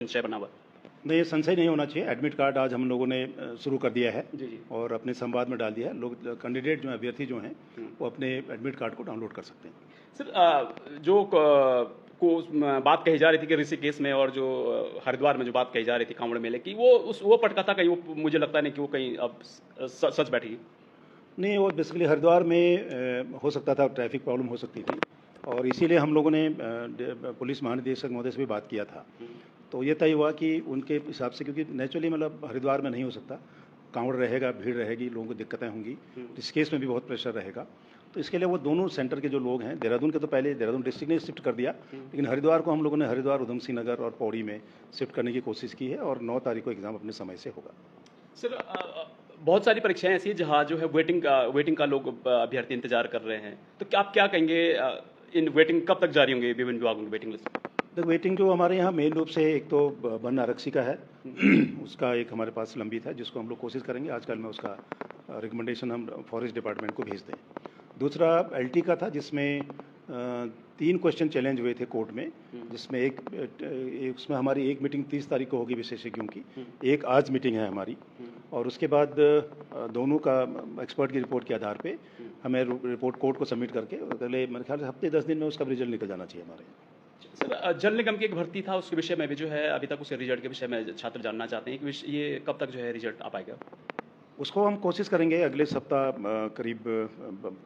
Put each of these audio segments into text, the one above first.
संशय बना हुआ। नहीं, ये संशय नहीं होना चाहिए। एडमिट कार्ड आज हम लोगों ने शुरू कर दिया है जी, जी। और अपने संवाद में डाल दिया है। लोग कैंडिडेट जो हैं, अभ्यर्थी जो हैं, वो अपने एडमिट कार्ड को डाउनलोड कर सकते हैं। सर जो बात कही जा रही थी कि ऋषिकेश में और जो हरिद्वार में जो बात कही जा रही थी कांवड़ मेले की, वो पटकथा कहीं वो मुझे लगता नहीं कि वो कहीं अब सच बैठी। नहीं, वो बेसिकली हरिद्वार में हो सकता था, ट्रैफिक प्रॉब्लम हो सकती थी और इसीलिए हम लोगों ने पुलिस महानिदेशक महोदय से भी बात किया था। तो ये तय हुआ कि उनके हिसाब से, क्योंकि नेचुरली मतलब हरिद्वार में नहीं हो सकता, कांवड़ रहेगा, भीड़ रहेगी, लोगों को दिक्कतें होंगी, ऋषिकेश में भी बहुत प्रेशर रहेगा। तो इसके लिए वो दोनों सेंटर के जो लोग हैं, देहरादून के तो पहले देहरादून डिस्ट्रिक्ट ने शिफ्ट कर दिया, लेकिन हरिद्वार को हम लोगों ने हरिद्वार, उधम सिंह नगर और पौड़ी में शिफ्ट करने की कोशिश की है और 9 तारीख को एग्ज़ाम अपने समय से होगा। सर बहुत सारी परीक्षाएं ऐसी हैं जहाँ जो है वेटिंग का लोग अभ्यर्थी इंतजार कर रहे हैं, तो क्या आप क्या कहेंगे इन वेटिंग कब तक जारी होंगे विभिन्न विभागों की वेटिंग लिस्ट? देखो, वेटिंग जो हमारे यहाँ मेन रूप से एक तो वन आरक्षी का है, उसका एक हमारे पास लंबित है, जिसको हम लोग कोशिश करेंगे आजकल में उसका रिकमेंडेशन हम फॉरेस्ट डिपार्टमेंट को भेज दें। दूसरा एलटी का था, जिसमें 3 क्वेश्चन चैलेंज हुए थे कोर्ट में, जिसमें उसमें हमारी एक मीटिंग 30 तारीख को होगी विशेषज्ञों की, एक आज मीटिंग है हमारी, और उसके बाद दोनों का एक्सपर्ट की रिपोर्ट के आधार पे हमें रिपोर्ट कोर्ट को सबमिट करके अगले मेरे ख्याल से हफ्ते 10 दिन में उसका रिजल्ट निकल जाना चाहिए हमारे। सर जल निगम की एक भर्ती था, उसके विषय में भी जो है अभी तक उसके रिजल्ट के विषय में छात्र जानना चाहते हैं कि ये कब तक जो है रिजल्ट आ पाएगा? उसको हम कोशिश करेंगे अगले सप्ताह करीब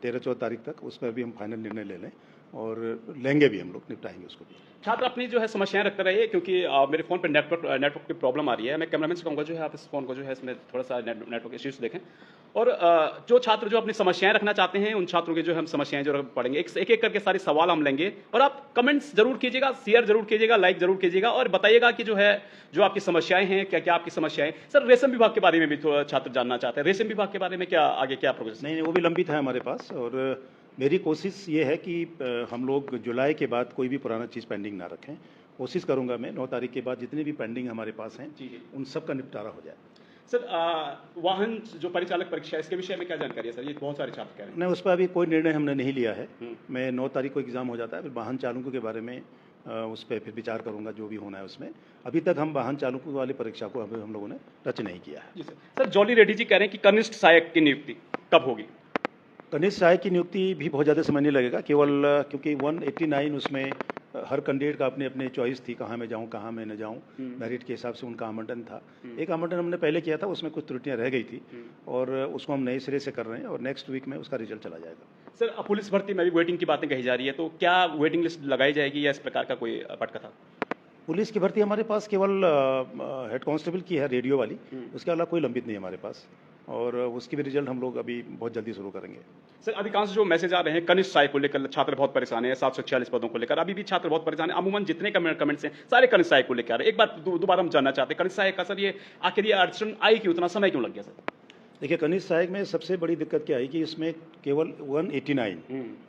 13-14 तारीख तक उस पर भी हम फाइनल निर्णय ले लें और लेंगे भी, हम लोग निपटाएंगे उसको भी। छात्र अपनी जो है समस्याएं रखते रहिए, क्योंकि मेरे फ़ोन पर नेटवर्क की प्रॉब्लम आ रही है। मैं कैमरामैन से कहूँगा जो है आप इस फ़ोन को जो है इसमें थोड़ा सा नेटवर्क इश्यूज देखें, और जो छात्र जो अपनी समस्याएं रखना चाहते हैं उन छात्रों की जो हम समस्याएं जो पढ़ेंगे, एक करके सारे सवाल हम लेंगे, और आप कमेंट्स जरूर कीजिएगा, शेयर जरूर कीजिएगा, लाइक जरूर कीजिएगा, और बताइएगा कि जो है जो आपकी समस्याएं हैं, क्या क्या आपकी समस्याएं। सर रेशम विभाग के बारे में भी थोड़ा छात्र जानना चाहते हैं, रेशम विभाग के बारे में क्या आगे क्या प्रोग्रेस? नहीं, वो भी लंबित है हमारे पास, और मेरी कोशिश ये है कि हम लोग जुलाई के बाद कोई भी पुराना चीज़ पेंडिंग ना रखें। कोशिश करूंगा मैं 9 तारीख के बाद जितने भी पेंडिंग हमारे पास हैं उन सब का निपटारा हो जाए। सर वाहन जो परिचालक परीक्षा है इसके विषय में क्या जानकारी है सर? ये बहुत सारे छात्र कह रहे हैं। नहीं, उस पर अभी कोई निर्णय हमने नहीं लिया है। मैं 9 तारीख को एग्ज़ाम हो जाता है, फिर वाहन चालकों के बारे में उस पर फिर विचार करूंगा जो भी होना है उसमें। अभी तक हम वाहन चालकों वाली परीक्षा को अभी हम लोगों ने टच नहीं किया है। जी sir. Sir jolly Reddy ji कह रहे हैं कि कनिष्ठ सहायक की नियुक्ति कब होगी? कनिष्ठ सहायक की नियुक्ति भी बहुत ज़्यादा समय नहीं लगेगा, केवल क्योंकि 189 उसमें हर कैंडिडेट का अपनी अपनी चॉइस थी, कहाँ मैं जाऊँ कहाँ मैं न जाऊँ, मेरिट के हिसाब से उनका आवंटन था। एक आवंटन हमने पहले किया था, उसमें कुछ त्रुटियां रह गई थी और उसको हम नए सिरे से कर रहे हैं और नेक्स्ट वीक में उसका रिजल्ट चला जाएगा। सर पुलिस भर्ती में भी वेटिंग की बातें कही जा रही है, तो क्या वेटिंग लिस्ट लगाई जाएगी या इस प्रकार का कोई पटकथा? पुलिस की भर्ती हमारे पास केवल हेड कांस्टेबल की है, रेडियो वाली, उसके अलावा कोई लंबित नहीं हमारे पास, और उसकी भी रिजल्ट हम लोग अभी बहुत जल्दी शुरू करेंगे। सर अधिकांश जो मैसेज आ रहे हैं कनिष्ठ सहायक को लेकर छात्र बहुत परेशान है, 746 पदों को लेकर अभी भी छात्र बहुत परेशान है। अमूमन जितने कमेंट्स हैं सारे कनिष्ठ सहायक को लेकर आ रहे हैं। एक बार दोबारा हम जानना चाहते हैं कनिष्ठ सहायक का सर ये आखिर ये अड़चन आई क्यों, उतना समय क्यों लग गया सर? देखिए, कनिष्ठ सहायक में सबसे बड़ी दिक्कत क्या आई कि इसमें केवल 189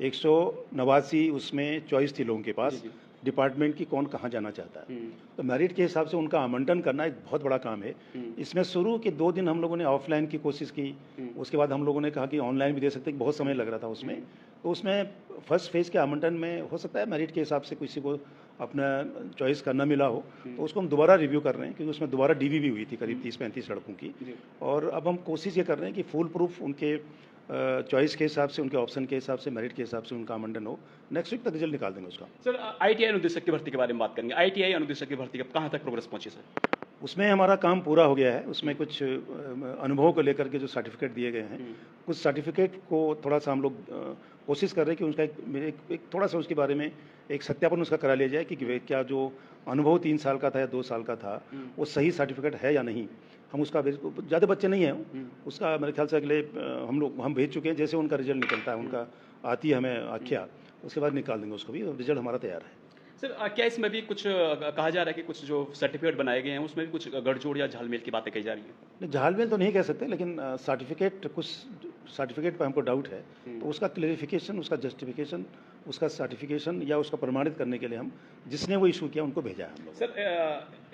189 उसमें चॉइस थी लोगों के पास डिपार्टमेंट की कौन कहाँ जाना चाहता है। तो मेरिट के हिसाब से उनका आवंटन करना एक बहुत बड़ा काम है। इसमें शुरू के 2 दिन हम लोगों ने ऑफलाइन की कोशिश की, उसके बाद हम लोगों ने कहा कि ऑनलाइन भी दे सकते हैं, बहुत समय लग रहा था उसमें। तो उसमें फर्स्ट फेज़ के आवंटन में हो सकता है मेरिट के हिसाब से किसी को अपना चॉइस का न मिला हो, तो उसको हम दोबारा रिव्यू कर रहे हैं, क्योंकि उसमें दोबारा डीवी भी हुई थी करीब 30-35 लड़कों की। और अब हम कोशिश ये कर रहे हैं कि फुल प्रूफ उनके चॉइस के हिसाब से, उनके ऑप्शन के हिसाब से, मेरिट के हिसाब से उनका आवंटन हो। नेक्स्ट वीक तक रिजल्ट निकाल देंगे उसका। सर आईटीआई अनुदेशक की भर्ती के बारे में बात करेंगे। आईटीआई अनुदेशक की भर्ती कहाँ तक प्रोग्रेस पहुंची सर? उसमें हमारा काम पूरा हो गया है। उसमें कुछ अनुभव को लेकर के जो सर्टिफिकेट दिए गए हैं, कुछ सर्टिफिकेट को थोड़ा सा हम लोग कोशिश कर रहे हैं कि उनका एक थोड़ा सा उसके बारे में एक सत्यापन उसका करा लिया जाए कि क्या जो अनुभव 3 साल का था या 2 साल का था वो सही सर्टिफिकेट है या नहीं। हम उसका ज़्यादा बच्चे नहीं हैं, उसका मेरे ख्याल से अगले हम भेज चुके हैं। जैसे उनका रिजल्ट निकलता है, उनका आती है हमें आख्या, उसके बाद निकाल देंगे उसको भी, और रिजल्ट हमारा तैयार है। सर क्या इसमें भी कुछ कहा जा रहा है कि कुछ जो सर्टिफिकेट बनाए गए हैं उसमें भी कुछ गठजोड़ या झालमेल की बातें कही जा रही हैं? झालमेल तो नहीं कह सकते, लेकिन कुछ सर्टिफिकेट पर हमको डाउट है, तो उसका क्लेरिफिकेशन, उसका जस्टिफिकेशन, उसका सर्टिफिकेशन या उसका प्रमाणित करने के लिए हम जिसने वो इशू किया उनको भेजा है हम लोग। सर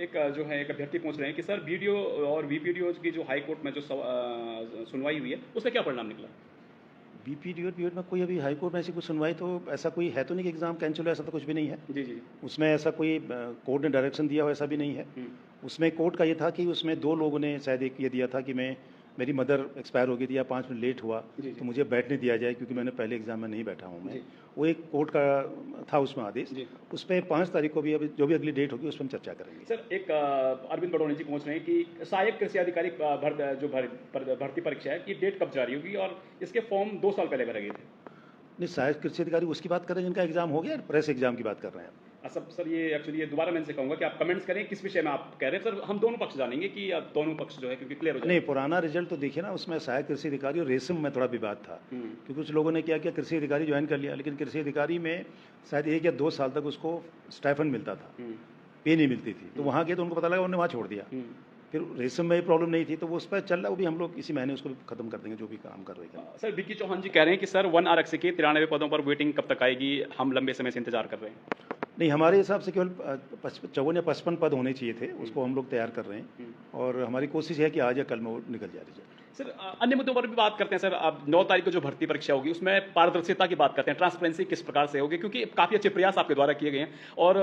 एक जो है एक अभ्यर्थी पूछ रहे हैं कि सर वीडियो और वीपीडीओ की जो हाई कोर्ट में जो सुनवाई हुई है उसका क्या परिणाम निकला? बीपीडी और बीएड में कोई अभी हाईकोर्ट में ऐसी कुछ सुनवाई तो ऐसा कोई है तो नहीं कि एग्ज़ाम कैंसिल हो, ऐसा तो कुछ भी नहीं है। जी, जी। उसमें ऐसा कोई कोर्ट ने डायरेक्शन दिया हो ऐसा भी नहीं है। उसमें कोर्ट का ये था कि उसमें 2 लोगों ने शायद एक ये दिया था कि मेरी मदर एक्सपायर हो गई थी या 5 मिनट लेट हुआ जी, जी। तो मुझे बैठने दिया जाए क्योंकि मैंने पहले एग्ज़ाम में नहीं बैठा हूँ मैं। जी। वो एक कोर्ट का था उसमें आदेश। जी। उस पे 5 तारीख को भी अभी जो भी अगली डेट होगी उस पे हम चर्चा करेंगे। सर एक अरविंद बडोनी जी पूछ रहे हैं कि सहायक कृषि अधिकारी भर्ती परीक्षा है कि डेट कब जारी होगी और इसके फॉर्म 2 साल पहले भरे गए थे। नहीं, सहायक कृषि अधिकारी उसकी बात कर रहे हैं जिनका एग्ज़ाम हो गया, प्रेस एग्ज़ाम की बात कर रहे हैं। सर ये एक्चुअली ये दोबारा मैं इनसे कहूँगा कि आप कमेंट्स करें किस विषय में आप कह रहे हैं। सर हम दोनों पक्ष जानेंगे कि आप दोनों पक्ष जो है क्योंकि क्लियर हो जाए। नहीं, पुराना रिजल्ट तो देखिए ना, उसमें सहायक कृषि अधिकारी और रेशम में थोड़ा विवाद था क्योंकि कुछ लोगों ने क्या किया, कृषि अधिकारी ज्वाइन कर लिया, लेकिन कृषि अधिकारी में शायद 1 या 2 साल तक उसको स्टाइफंड मिलता था, पे नहीं मिलती थी। तो वहाँ गए तो उनको पता लगा, उन्होंने वहाँ छोड़ दिया। फिर रेशम में प्रॉब्लम नहीं थी तो वो उस पर चल रहा है, वो भी हम लोग इसी महीने उसको भी खत्म कर देंगे जो भी काम कर रहे हैं। सर विक्की चौहान जी कह रहे हैं कि सर 1 आरक्षी के 93 पदों पर वेटिंग कब तक आएगी, हम लंबे समय से इंतजार कर रहे हैं। नहीं, हमारे हिसाब से केवल 54 या 55 पद होने चाहिए थे, उसको हम लोग तैयार कर रहे हैं और हमारी कोशिश है कि आज या कल में वो निकल जाए रिजल्ट। सर अन्य मुद्दों पर भी बात करते हैं। सर अब 9 तारीख को जो भर्ती परीक्षा होगी उसमें पारदर्शिता की बात करते हैं, ट्रांसपेरेंसी किस प्रकार से होगी, क्योंकि काफ़ी अच्छे प्रयास आपके द्वारा किए गए हैं और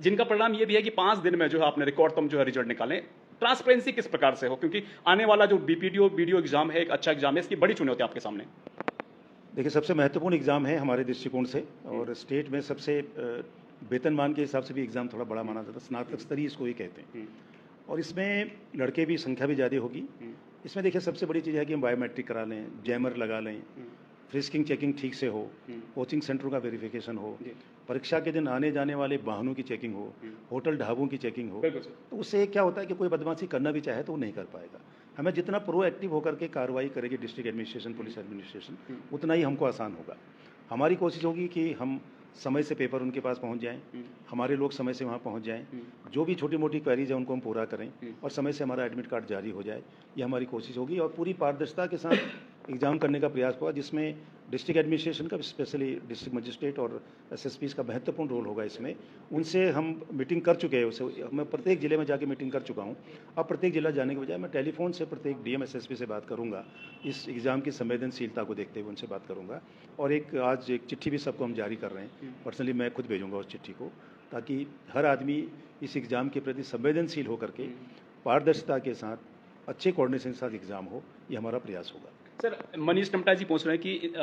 जिनका परिणाम ये भी है कि 5 दिन में जो है आपने रिकॉर्ड तुम जो है रिजल्ट निकालें। ट्रांसपेरेंसी किस प्रकार से हो, क्योंकि आने वाला जो बीपीडीओ बीडीओ एग्जाम है एक अच्छा एग्जाम है, इसकी बड़ी चुनौती आपके सामने। देखिए, सबसे महत्वपूर्ण एग्ज़ाम है हमारे दृष्टिकोण से और स्टेट में सबसे वेतनमान के हिसाब से भी एग्ज़ाम थोड़ा बड़ा माना जाता है, स्नातक स्तरीय इसको ही कहते हैं। और इसमें लड़के भी संख्या भी ज़्यादा होगी। इसमें देखिए सबसे बड़ी चीज़ है कि हम बायोमेट्रिक करा लें, जैमर लगा लें, फ्रिस्किंग चेकिंग ठीक से हो, कोचिंग सेंटरों का वेरिफिकेशन हो, परीक्षा के दिन आने जाने वाले वाहनों की चेकिंग हो, होटल ढाबों की चेकिंग हो। तो उससे क्या होता है कि कोई बदमाशी करना भी चाहे तो वो नहीं कर पाएगा। हमें जितना प्रोएक्टिव होकर के कार्रवाई करेगी डिस्ट्रिक्ट एडमिनिस्ट्रेशन, पुलिस एडमिनिस्ट्रेशन, उतना ही हमको आसान होगा। हमारी कोशिश होगी कि हम समय से पेपर उनके पास पहुंच जाएं, हमारे लोग समय से वहां पहुंच जाएं, जो भी छोटी मोटी क्वेरीज है उनको हम पूरा करें और समय से हमारा एडमिट कार्ड जारी हो जाए। ये हमारी कोशिश होगी और पूरी पारदर्शिता के साथ एग्ज़ाम करने का प्रयास होगा, जिसमें डिस्ट्रिक्ट एडमिनिस्ट्रेशन का, स्पेशली डिस्ट्रिक्ट मजिस्ट्रेट और एसएसपीज़ का महत्वपूर्ण रोल होगा इसमें। उनसे हम मीटिंग कर चुके हैं, उससे मैं प्रत्येक ज़िले में जाके मीटिंग कर चुका हूँ। अब प्रत्येक ज़िला जाने के बजाय मैं टेलीफोन से प्रत्येक डीएम एसएसपी से बात करूँगा, इस एग्ज़ाम की संवेदनशीलता को देखते हुए उनसे बात करूँगा। और आज एक चिट्ठी भी सबको हम जारी कर रहे हैं, पर्सनली मैं खुद भेजूँगा उस चिट्ठी को, ताकि हर आदमी इस एग्ज़ाम के प्रति संवेदनशील होकर के पारदर्शिता के साथ, अच्छे कोऑर्डिनेशन के साथ एग्ज़ाम हो, ये हमारा प्रयास होगा। सर मनीष टमटा जी पूछ रहे हैं कि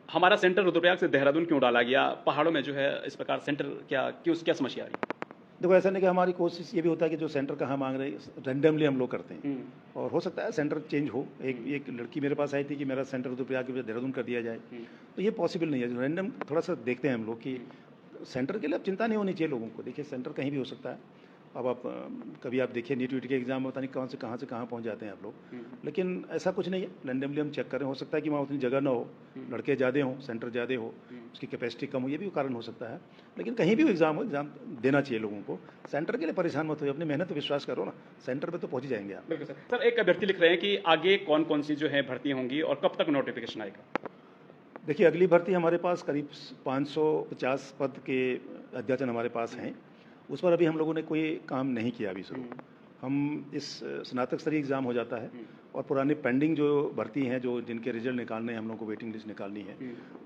हमारा सेंटर रुद्रप्रयाग से देहरादून क्यों डाला गया, पहाड़ों में जो है इस प्रकार सेंटर क्या समस्या आ रही है। देखो, ऐसा नहीं कि हमारी कोशिश ये भी होता है कि जो सेंटर कहाँ मांग रहे हैं रैंडमली हम लोग करते हैं और हो सकता है सेंटर चेंज हो। एक लड़की मेरे पास आई थी कि मेरा सेंटर रुद्रप्रयाग के देहरादून कर दिया जाए, तो ये पॉसिबल नहीं है। रैंडम थोड़ा सा देखते हैं हम लोग कि सेंटर के लिए अब चिंता नहीं होनी चाहिए लोगों को। देखिए, सेंटर कहीं भी हो सकता है। अब आप कभी आप देखिए नीट वीट के एग्जाम में पता नहीं कहाँ से कहाँ पहुँच जाते हैं आप लोग, लेकिन ऐसा कुछ नहीं है। रैंडमली हम चेक करें, हो सकता है कि वहाँ उतनी जगह ना हो, लड़के ज़्यादा हों, सेंटर ज़्यादा हो, उसकी कैपेसिटी कम हो, ये भी कारण हो सकता है। लेकिन कहीं भी एग्जाम हो, एग्जाम देना चाहिए लोगों को। सेंटर के लिए परेशान मत हो, अपनी मेहनत पर विश्वास करो ना, सेंटर पर तो पहुँच जाएंगे आप। बिल्कुल सर। एक अभ्यर्थी लिख रहे हैं कि आगे कौन कौन सी जो है भर्ती होंगी और कब तक नोटिफिकेशन आएगा। देखिए, अगली भर्ती हमारे पास करीब 550 पद के अध्याचन हमारे पास हैं। उस पर अभी हम लोगों ने कोई काम नहीं किया अभी शुरू। हम इस स्नातक स्तरीय एग्ज़ाम हो जाता है और पुरानी पेंडिंग जो भर्ती हैं, जो जिनके रिजल्ट निकालने हैं, हम लोग को वेटिंग लिस्ट निकालनी है,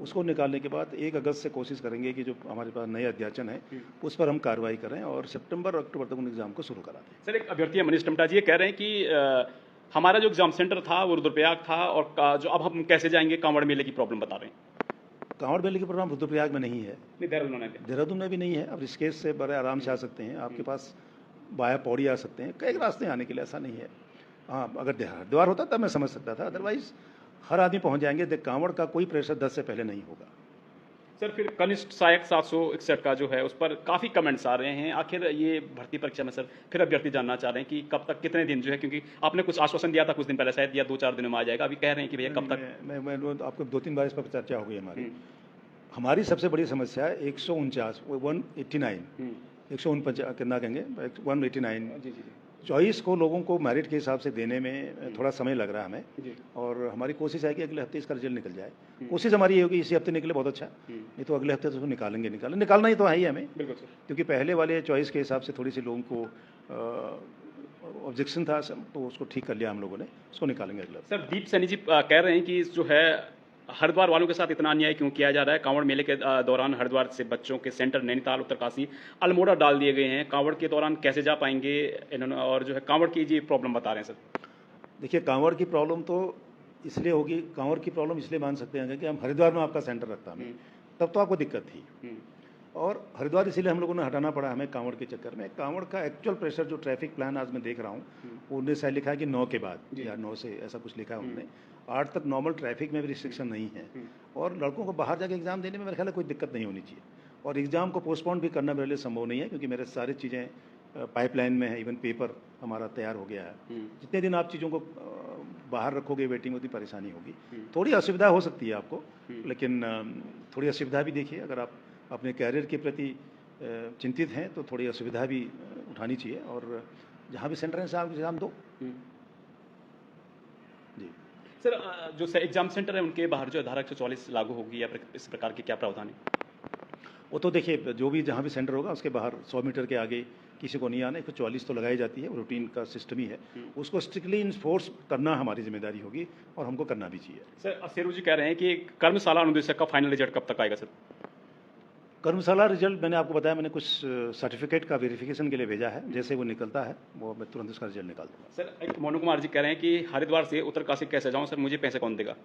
उसको निकालने के बाद 1 अगस्त से कोशिश करेंगे कि जो हमारे पास नए अध्याचन है उस पर हम कार्रवाई करें और सितंबर अक्टूबर तक उन एग्ज़ाम को शुरू करा दें। सर एक अभ्यर्थी मनीष टमटा जी ये कह रहे हैं कि हमारा जो एग्जाम सेंटर था वो रुद्रप्रयाग था और जो अब हम कैसे जाएंगे, कांवड़ मेले की प्रॉब्लम बता रहे हैं। कांवड़ मेले की प्रोग्राम रुद्रप्रयाग में नहीं है, देहरादून में भी नहीं है। अब ऋषिकेश से बड़े आराम से आ सकते हैं, आपके पास बाया पौड़ी आ सकते हैं, कई रास्ते आने के लिए, ऐसा नहीं है। हाँ, अगर हरिद्वार होता तब मैं समझ सकता था, अदरवाइज हर आदमी पहुंच जाएंगे। कांवड़ का कोई प्रेशर 10 से पहले नहीं होगा। सर फिर कनिष्ठ सहायक 761 का जो है उस पर काफ़ी कमेंट्स आ रहे हैं। आखिर ये भर्ती परीक्षा में सर फिर अभ्यर्थी जानना चाह रहे हैं कि कब तक, कितने दिन जो है, क्योंकि आपने कुछ आश्वासन दिया था कुछ दिन पहले, शायद या 2-4 दिनों में आ जाएगा। अभी कह रहे हैं कि भैया कब तक। मैं आपको 2-3 बार इस पर चर्चा हो गई। हमारी सबसे बड़ी समस्या है 149 कितना कहेंगे 189 चॉइस को लोगों को मेरिट के हिसाब से देने में थोड़ा समय लग रहा है हमें, और हमारी कोशिश है कि अगले हफ्ते इसका रिजल्ट निकल जाए। कोशिश हमारी ये होगी इसी हफ्ते निकले बहुत अच्छा, नहीं तो अगले हफ्ते तो उसको निकालना ही तो है ही हमें, क्योंकि पहले वाले चॉइस के हिसाब से थोड़ी सी लोगों को ऑब्जेक्शन था, तो उसको ठीक कर लिया हम लोगों ने, उसको निकालेंगे अगले हफ्ते। सर दीप सैनी जी कह रहे हैं कि जो है हरिद्वार वालों के साथ इतना अन्याय क्यों किया जा रहा है? कांवड़ मेले के दौरान हरिद्वार से बच्चों के सेंटर नैनीताल, उत्तरकाशी, अल्मोड़ा डाल दिए गए हैं। कांवड़ के दौरान कैसे जा पाएंगे इन्होंने, और जो है कांवड़ की जी प्रॉब्लम बता रहे हैं सर। देखिए, कांवड़ की प्रॉब्लम तो इसलिए होगी, कांवड़ की प्रॉब्लम इसलिए मान सकते हैं कि हम हरिद्वार में आपका सेंटर रखता हमें, तब तो आपको दिक्कत थी। और हरिद्वार इसीलिए हम लोगों ने हटाना पड़ा हमें कांवड़ के चक्कर में। कांवड़ का एक्चुअल प्रेशर जो ट्रैफिक प्लान आज मैं देख रहा हूँ, उन्होंने शायद लिखा है कि 9 के बाद या 9 से ऐसा कुछ लिखा है उन्होंने। 8 तक नॉर्मल ट्रैफिक में भी रिस्ट्रिक्शन नहीं है, और लड़कों को बाहर जाके एग्ज़ाम देने में मेरे ख्याल है कोई दिक्कत नहीं होनी चाहिए। और एग्ज़ाम को पोस्टपोन भी करना मेरे लिए संभव नहीं है, क्योंकि मेरे सारी चीज़ें पाइपलाइन में है, इवन पेपर हमारा तैयार हो गया है। जितने दिन आप चीज़ों को बाहर रखोगे वेटिंग, उतनी परेशानी होगी। थोड़ी असुविधा हो सकती है आपको, लेकिन थोड़ी असुविधा भी देखिए, अगर आप अपने कैरियर के प्रति चिंतित हैं तो थोड़ी असुविधा भी उठानी चाहिए, और जहाँ भी सेंटर है साहब एग्ज़ाम दो। जी सर, जो एग्जाम सेंटर है उनके बाहर जो है धारा 144 लागू होगी या फिर इस प्रकार के क्या प्रावधान है? वो तो देखिए, जो भी जहाँ भी सेंटर होगा उसके बाहर 100 मीटर के आगे किसी को नहीं आना। 144 तो लगाई जाती है, वो रूटीन का सिस्टम ही है। उसको स्ट्रिक्टली इन्फोर्स करना हमारी जिम्मेदारी होगी, और हमको करना भी चाहिए। सर, शेरू जी कह रहे हैं कि कर्मशाला अनुदेशक का फाइनल रिजल्ट कब तक आएगा सर? कर्मशाला रिजल्ट मैंने आपको बताया, मैंने कुछ सर्टिफिकेट का वेरिफिकेशन के लिए भेजा है। जैसे वो निकलता है वो मैं तुरंत उसका रिजल्ट निकाल दूँगा। सर, एक मोनू कुमार जी कह रहे हैं कि हरिद्वार से उत्तरकाशी कैसे जाऊँ सर, मुझे पैसे कौन देगा?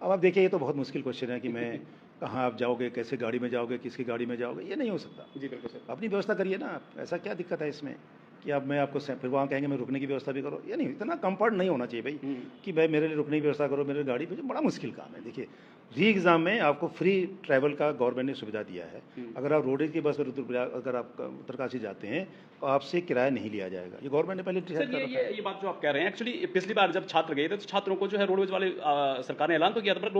अब आप देखिए, ये तो बहुत मुश्किल क्वेश्चन है कि मैं कहाँ आप जाओगे, कैसे गाड़ी में जाओगे, किसकी गाड़ी में जाओगे, ये नहीं हो सकता। जी बिल्कुल सर। अपनी व्यवस्था करिए ना आप। ऐसा क्या दिक्कत है इसमें कि अब मैं आपको फिर वहाँ कहेंगे मैं रुकने की व्यवस्था भी करो? ये नहीं, इतना कंफर्ट नहीं होना चाहिए भाई कि भाई मेरे लिए रुकने की व्यवस्था करो, मेरे गाड़ी भेजो। बड़ा मुश्किल काम है। देखिए, री एग्ज़ाम में आपको फ्री ट्रैवल का गवर्नमेंट ने सुविधा दिया है। अगर आप रोडवेज की बस में अगर आप उत्तरकाशी जाते हैं तो आपसे किराया नहीं लिया जाएगा। ये गवर्नमेंट ने पहले डिसाइड सर, कर रखा है। ये बात जो आप कह रहे हैं, एक्चुअली पिछली बार जब छात्र गए थे तो छात्रों को जो है रोडवेज वाले सरकार ने ऐलान तो किया था, पर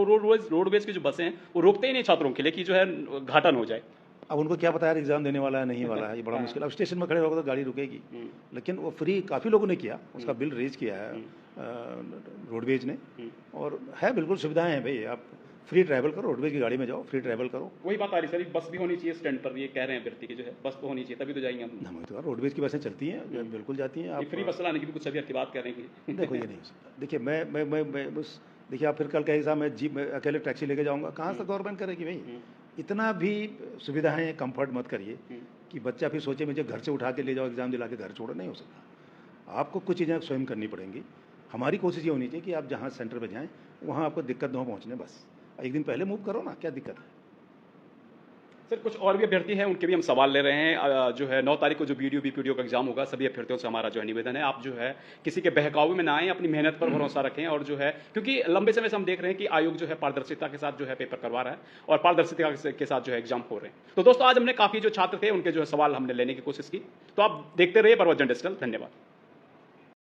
रोडवेज की जो बसें हैं वो रोकते ही नहीं छात्रों के लिए कि जो है घाटा न हो जाए। अब उनको क्या पता यार एग्ज़ाम देने वाला है नहीं वाला है, ये बड़ा मुश्किल। अब स्टेशन में खड़े रहोगे तो गाड़ी रुकेगी, लेकिन वो फ्री काफ़ी लोगों ने किया, उसका बिल रेज किया है रोडवेज ने। और है बिल्कुल सुविधाएं हैं भाई, आप फ्री ट्रैवल करो, रोडवेज की गाड़ी में जाओ, फ्री ट्रैवल करो। वही बात आ रही सर, एक बस भी होनी चाहिए स्टैंड पर, ये कह रहे हैं व्यक्ति की जो है बस तो होनी चाहिए, तभी तो जाएंगे हम। हम तो रोडवेज की बसें चलती हैं, बिल्कुल जाती हैं। आप फ्री बस चलाने की भी कुछ सभी की बात कह रहे हैं कि देखो, ये नहीं हो सकता। देखिए, मैं बस देखिए, आप फिर कल कहेगा मैं जीप में अकेले टैक्सी लेके जाऊंगा, कहाँ से गवर्नमेंट करेगी भाई? इतना भी सुविधाएं कंफर्ट मत करिए कि बच्चा फिर सोचे मुझे घर से उठा के ले जाओ, एग्ज़ाम दिला के घर छोड़ो। नहीं हो सकता। आपको कुछ चीज़ें स्वयं करनी पड़ेंगी। हमारी कोशिश ये होनी चाहिए कि आप जहाँ सेंटर पर जाएँ वहाँ आपको दिक्कत न हो पहुँचने, बस एक दिन पहले मूव करो ना, क्या दिक्कत है? सर, कुछ और भी अभ्यर्थी हैं, उनके भी हम सवाल ले रहे हैं। जो है 9 तारीख को जो BDO का एग्जाम होगा, सभी अभ्यर्थियों से हमारा जो है निवेदन है, आप जो है किसी के बहकावे में ना आएँ, अपनी मेहनत पर भरोसा रखें। और जो है क्योंकि लंबे समय से हम देख रहे हैं कि आयोग जो है पारदर्शिता के साथ जो है पेपर करवा रहा है और पारदर्शिता के साथ जो है एग्जाम हो रहे हैं। तो दोस्तों, आज हमने काफ़ी जो छात्र थे उनके जो है सवाल हमने लेने की कोशिश की। तो आप देखते रहिए परवत जर्नलिस्ट। धन्यवाद।